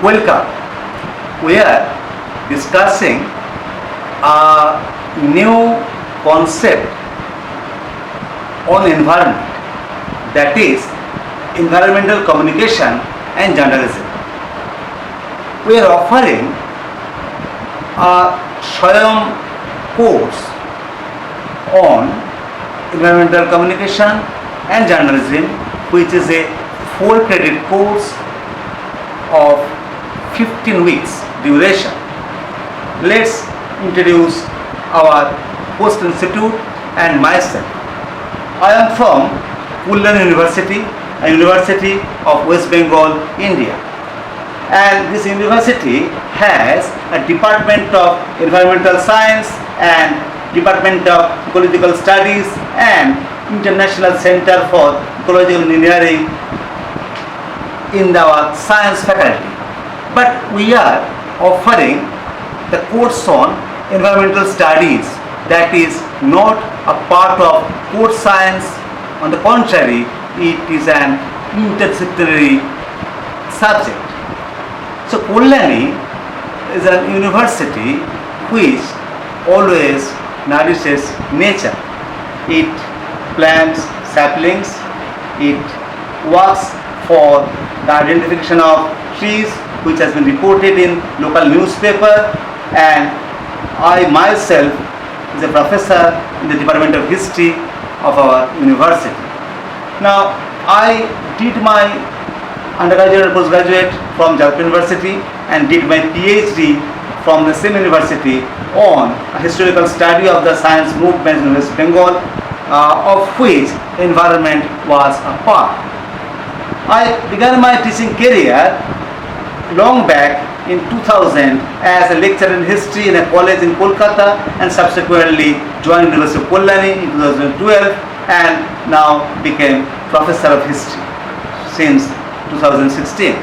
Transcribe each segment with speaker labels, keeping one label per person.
Speaker 1: Welcome. We are discussing a new concept on environment, that is environmental communication and journalism. We are offering a Swayam course on environmental communication and journalism, which is a 4-credit course of 15 weeks duration. Let's introduce our host institute and myself. I am from Kullan University, a university of West Bengal, India. And this university has a Department of Environmental Science and Department of Ecological Studies and International Center for Ecological Engineering in our science faculty. But we are offering the course on environmental studies, that is not a part of core science. On the contrary, it is an interdisciplinary subject. So Kullani is a university which always nourishes nature. It plants saplings, it works for the identification of trees, which has been reported in local newspaper, and I myself is a professor in the Department of History of our university. Now, I did my undergraduate and postgraduate from Jharkhand University and did my PhD from the same university on a historical study of the science movement in West Bengal, of which environment was a part. I began my teaching career long back in 2000 as a lecturer in history in a college in Kolkata, and subsequently joined University of Kullani in 2012 and now became professor of history since 2016.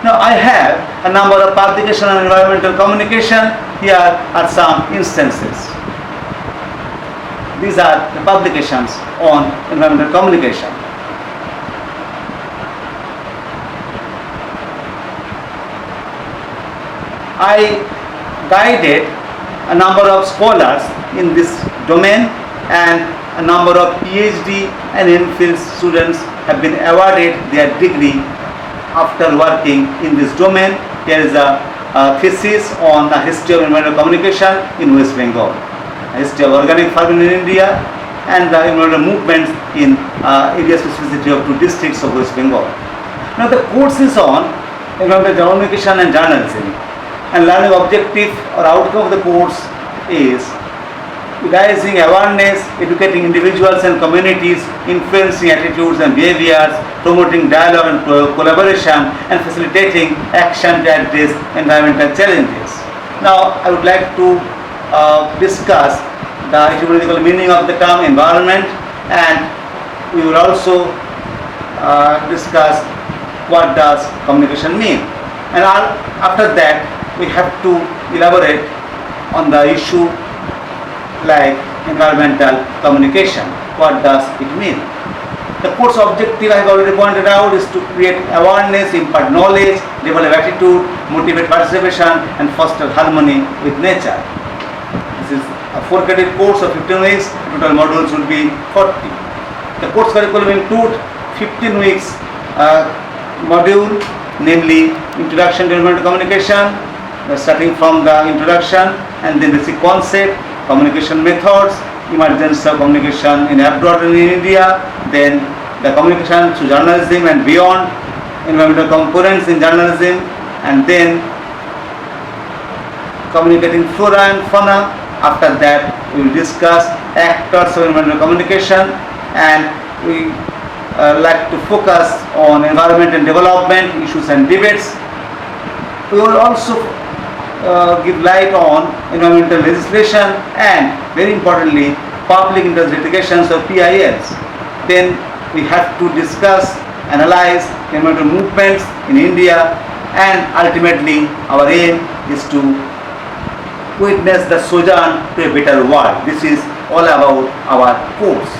Speaker 1: Now I have a number of publications on environmental communication. Here are some instances. These are the publications on environmental communication. I guided a number of scholars in this domain, and a number of PhD and MPhil students have been awarded their degree after working in this domain. Here is a thesis on the history of environmental communication in West Bengal, history of organic farming in India, and the environmental movements in area specificity of 2 districts of West Bengal. Now the course is on environmental communication and journalism, and learning objective or outcome of the course is raising awareness, educating individuals and communities, influencing attitudes and behaviors, promoting dialogue and collaboration, and facilitating action to address environmental challenges. Now I would like to discuss the etymological meaning of the term environment, and we will also discuss what does communication mean. And after that we have to elaborate on the issue like environmental communication. What does it mean? The course objective I have already pointed out is to create awareness, impart knowledge, develop attitude, motivate participation, and foster harmony with nature. This is a 4-credit course of 15 weeks. Total modules will be 40. The course curriculum includes 15 weeks module, namely Introduction to Environmental Communication, starting from the introduction, and then basic concept, communication methods, emergence of communication in abroad and in India, then the communication to journalism and beyond, environmental components in journalism, and then communicating flora and fauna. After that we will discuss actors of environmental communication, and we like to focus on environment and development issues and debates. We will also give light on environmental legislation and, very importantly, public interest litigations or PILs. Then we have to discuss, analyze environmental movements in India, and ultimately our aim is to witness the sojourn to a better world. This is all about our course.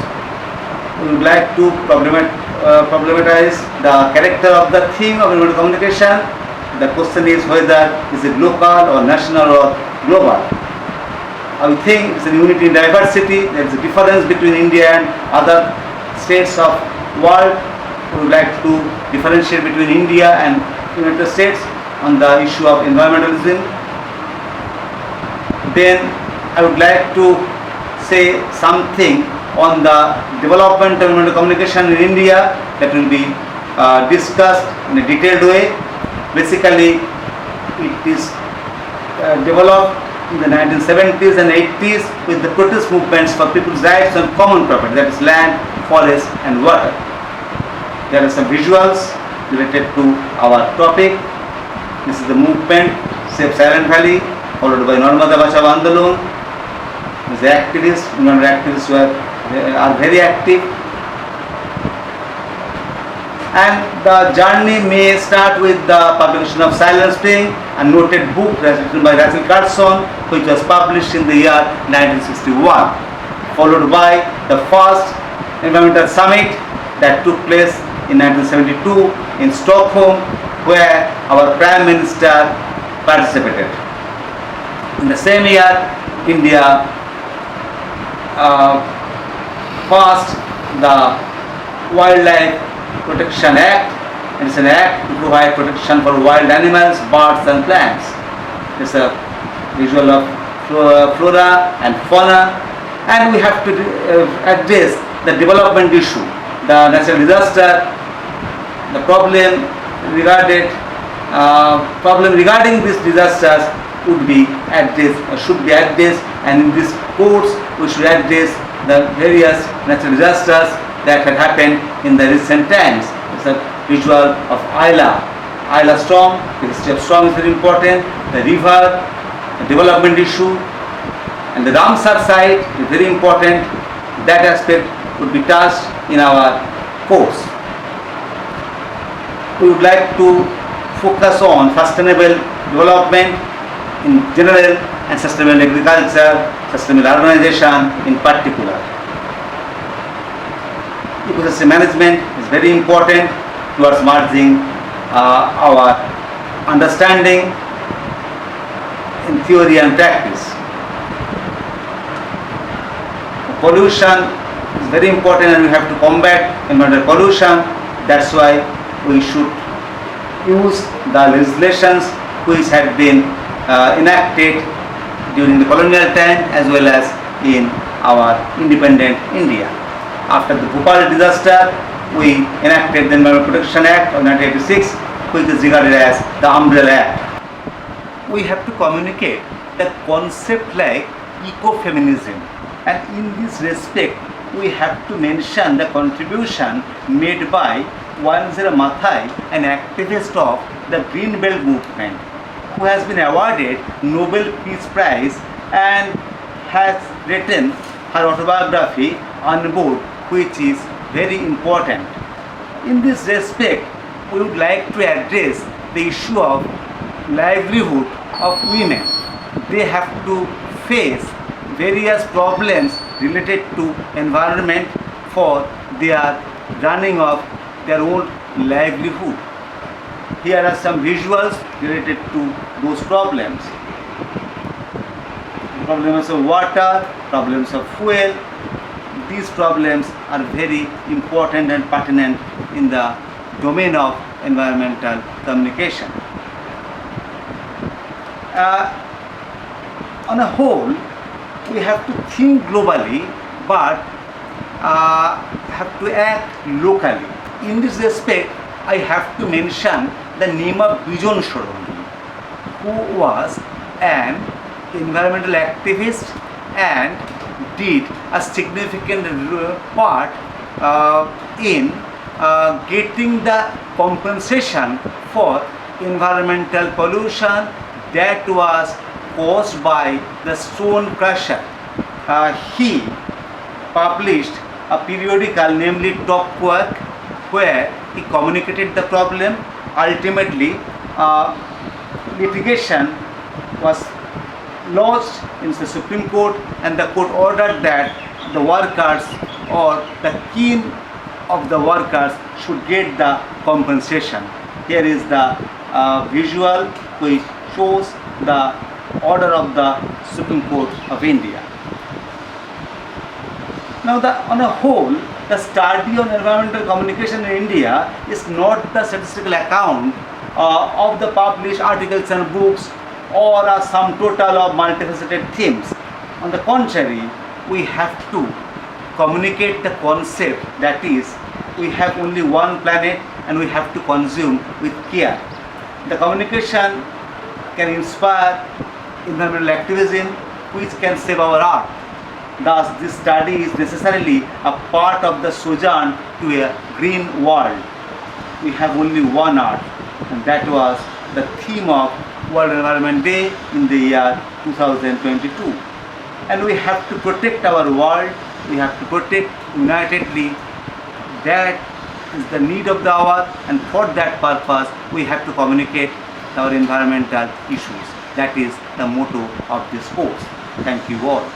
Speaker 1: We would like to problematize the character of the theme of environmental communication, the question is whether is it local or national or global. I think it's a unity in diversity. There is a difference between India and other states of world. We would like to differentiate between India and United States on the issue of environmentalism. Then I would like to say something on the development of environmental communication in India that will be discussed in a detailed way. Basically, it is developed in the 1970s and 80s with the protest movements for people's rights on common property, that is land, forest and water. There are some visuals related to our topic. This is the movement Save Silent Valley, followed by Narmada Bachao Andolon. The activists, environmental activists are very active. And the journey may start with the publication of Silent Spring, a noted book written by Rachel Carson, which was published in the year 1961, followed by the first environmental summit that took place in 1972 in Stockholm, where our Prime Minister participated. In the same year, India passed the Wildlife Protection Act. It is an act to provide protection for wild animals, birds and plants. It's a visual of flora and fauna, and we have to address the development issue, the natural disaster, the problem regarding these disasters would be addressed or should be addressed, and in this course we should address the various natural disasters that had happened in the recent times. It's a visual of Ayla storm. The history of storm is very important. The river, the development issue, and the Ramsar site is very important. That aspect would be touched in our course. We would like to focus on sustainable development in general and sustainable agriculture, sustainable urbanization in particular. Ecosystem management is very important towards merging our understanding in theory and practice. Pollution is very important, and we have to combat environmental pollution. That's why we should use the legislations which had been enacted during the colonial time as well as in our independent India. After the Bhopal disaster, we enacted the Environmental Protection Act of 1986, which is regarded as the Umbrella Act. We have to communicate the concept like ecofeminism, and in this respect, we have to mention the contribution made by Wanzira Maathai, an activist of the Green Belt movement, who has been awarded Nobel Peace Prize and has written her autobiography on board, which is very important. In this respect, we would like to address the issue of livelihood of women. They have to face various problems related to environment for their running of their own livelihood. Here are some visuals related to those problems. Problems of water, problems of fuel. These problems are very important and pertinent in the domain of environmental communication. On a whole, we have to think globally, but have to act locally. In this respect, I have to mention the name of Bijon Shorongi, who was an environmental activist and did a significant part in getting the compensation for environmental pollution that was caused by the stone crusher. He published a periodical, namely Top Quark, where he communicated the problem. Ultimately, litigation was lodged in the Supreme Court, and the court ordered that the workers or the kin of the workers should get the compensation. Here is the visual which shows the order of the Supreme Court of India. Now, on a whole, the study on environmental communication in India is not the statistical account of the published articles and books or a sum total of multifaceted themes. On the contrary, we have to communicate the concept, that is, we have only one planet and we have to consume with care. The communication can inspire environmental activism which can save our earth. Thus, this study is necessarily a part of the sojourn to a green world. We have only one earth, and that was the theme of World Environment Day in the year 2022. And we have to protect our world, we have to protect unitedly. That is the need of the hour, and for that purpose we have to communicate our environmental issues. That is the motto of this course. Thank you all.